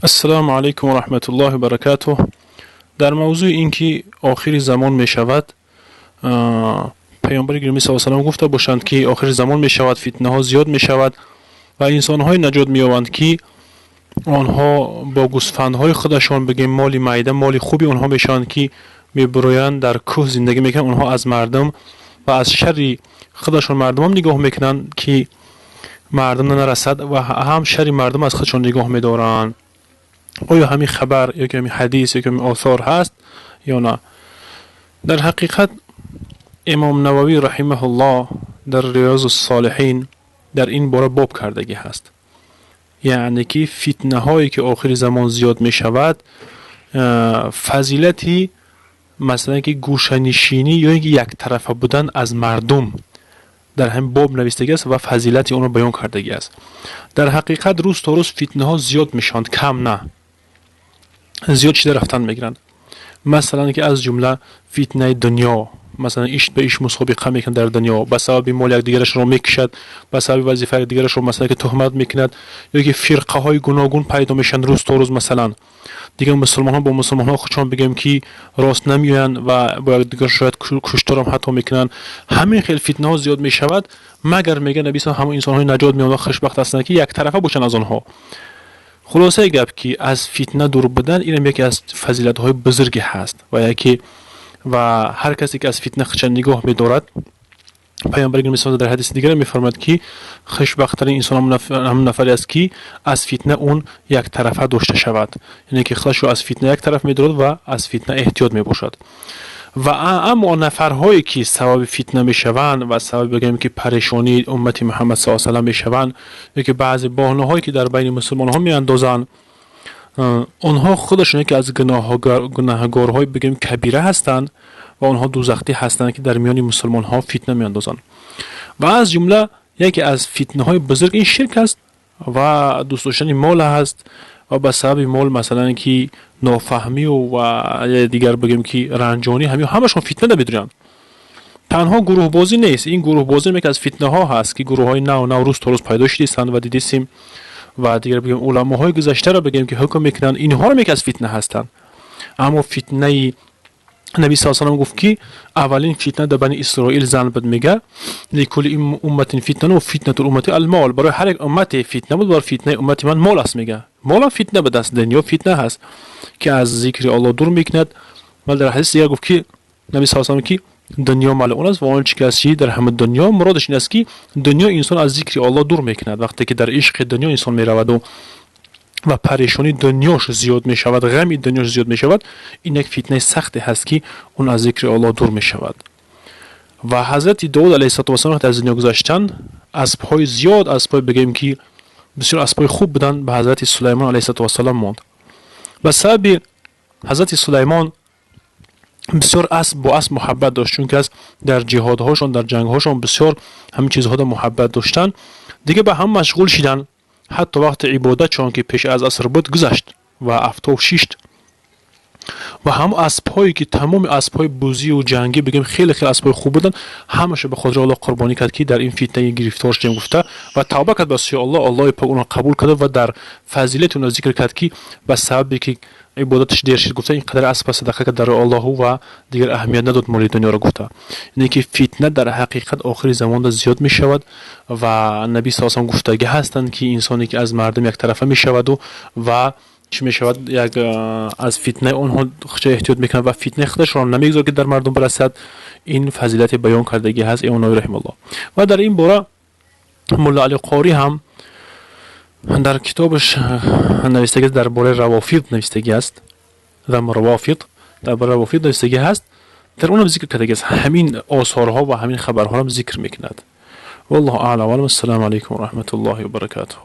السلام علیکم و رحمت الله و برکاته. در موضوع اینکه آخر زمان می شود، پیامبر گرامی صلی الله علیه و آله گفته باشند که آخر زمان می شود، فتنه ها زیاد می شود و انسان های نجات می یابند که آنها با گوسفندهای خودشان بگیم مال معده مال خوبی آنها میشوند که می برویند در کوه زندگی میکنند. آنها از مردم و از شر خودشان مردم هم نگاه میکنند که مردم نرسد و هم شر مردم از خودشان نگاه میدارند. آیا همین خبر یا که همین حدیث یا که همین آثار هست یا نه؟ در حقیقت امام نووی رحمه الله در ریاض الصالحین در این باره باب کردگی هست، یعنی که فتنه هایی که آخر زمان زیاد می شود فضیلتی مثلا که گوشه‌نشینی یا یک طرفه بودن از مردم در همین باب نوشتگی است و فضیلتی اون رو بیان کردگی است. در حقیقت روز تا روز فتنه ها زیاد میشوند، کم نه، زیاد شده رفتن میگیرند. مثلا که از جمله فتنه دنیا، مثلا ایش به ایش مسابقه میکن در دنیا، به سبب مال یک دیگرش رو میکشد، به سبب وظیفه دیگرش رو مثلا که تهمت میکند، یا که فرقه های گوناگون پیدا میشن روز تا روز. مثلا دیگه مسلمان ها با مسلمان ها خودشان بگیم که راست نمیآیند و با یک دیگر شاید کشتار هم حتی میکنند. همین خیلی فتنه ها زیاد میشود، مگر میگه نبی صلی الله علیه و آله همون انسان های نجات مییابند و خوشبخت هستند که یک طرفه باشن از آنها. خلاصه گپ که از فتنه دور بودن این یکی از فضیلت های بزرگی هست و هر کسی که از فتنه خودش نگاه می‌دارد، پیامبر گرامی صلی الله علیه و آله در حدیث دیگر می‌فرماید که خوشبخت‌ترین انسان هم نفری است که از فتنه اون یک طرفه داشته شود، یعنی که خودش رو از فتنه یک طرف می‌دارد و از فتنه احتیاط می‌باشد. و اما نفرهایی که سبب فتنه میشوند و سبب بگیم که پریشانی امت محمد صلی الله علیه و آله میشوند، یا که بعضی بهانه‌هایی که در بین مسلمان‌ها میاندازند، آنها خودشون که از گناهکارهای بگیم کبیره هستند و آنها دوزخی هستند که در میان مسلمان ها فتنه میاندازند. و از جمله یکی از فتنه های بزرگ این شرک است و دوست داشتن مال هست و به سبب مال مثلا که نافهمی و دیگر بگیم که رنجانی همشون فتنه نمیدونن. تنها گروه بازی نیست، این گروه بازی یک از فتنه ها هست که گروه های نو روز تا روز پیدا شدند و دیدیم و دیگر بگیم علماهای گذشته را بگیم که حکم میکنن اینها رو یک از فتنه هستند. اما فتنه نبی صلی الله علیه و آله گفت که اولین فتنه در بنی اسرائیل زن بود، میگه لکل امت فتنه و فتنه الامت المال، برای هر یک امت فتنه بود، برای فتنه امت من مال است. میگه مال فتنه بود است، دنیا فتنه هست که از ذکر الله دور میکند. ولی در حدیث دیگر گفت که نبی صلی الله علیه و آله که دنیا ملعون است و آن چیزی که است در همه دنیا مرادش این است که دنیا انسان از ذکر الله دور میکند. وقتی که در عشق دنیا انسان میرود و پریشانی دنیاش زیاد می شود، غم دنیاش زیاد می شود، این یک فتنه سخت هست که اون از ذکر الله دور می شود. و حضرت داود علیه السلام در دنیا گذاشتن اسب‌های زیاد، اسب‌های بگیم که بسیار اسب‌های خوب بودن، به حضرت سلیمان علیه السلام ماند. به سبب حضرت سلیمان بسیار با اسب محبت داشت، چون که از در جهادهاشون در جنگهاشون بسیار همین چیزها رو محبت داشتن. دیگه به هم مشغول شدن، حتی وقت عبادت چون که پیش از عصر بود گذشت و افتاب شیشت و هم اسب‌هایی که تمام اسب‌های بوزی و جنگی بگیم خیلی اسب‌های خوب بودن، همش به خود الله قربانی کرد که در این فتنه گرفتار شدیم گفته و توبه کرد به سوی الله. الله پاک اون قبول کرد و در فضیلت اون ذکر کرد که به سببی که عبادتش دیر شد گفته اینقدر اسب صدقه کرد در الله و دیگر اهمیت نداد مال دنیا را گفته. یعنی که فتنه در حقیقت آخر زمان زیاد می شود و نبی صلی الله علیه و آله گفتگی هستند که انسانی که از مردم یک طرفه می شود و چی می شود یک از فتنه اونها خودش احتیاط میکنه و فتنه خودش را نمیگذاره که در مردم برسد. این فضیلت بیان کردگی هست امام نووی رحمه الله. و در این باره مولا علی قاری هم در کتابش نوشتگی درباره روافض نوشتگی است، درباره روافض نوشتگی هست، در اونم ذکر کرده است، همین آثارها و همین خبرها هم ذکر میکند. والله اعلم. السلام علیکم و رحمت الله و برکاته.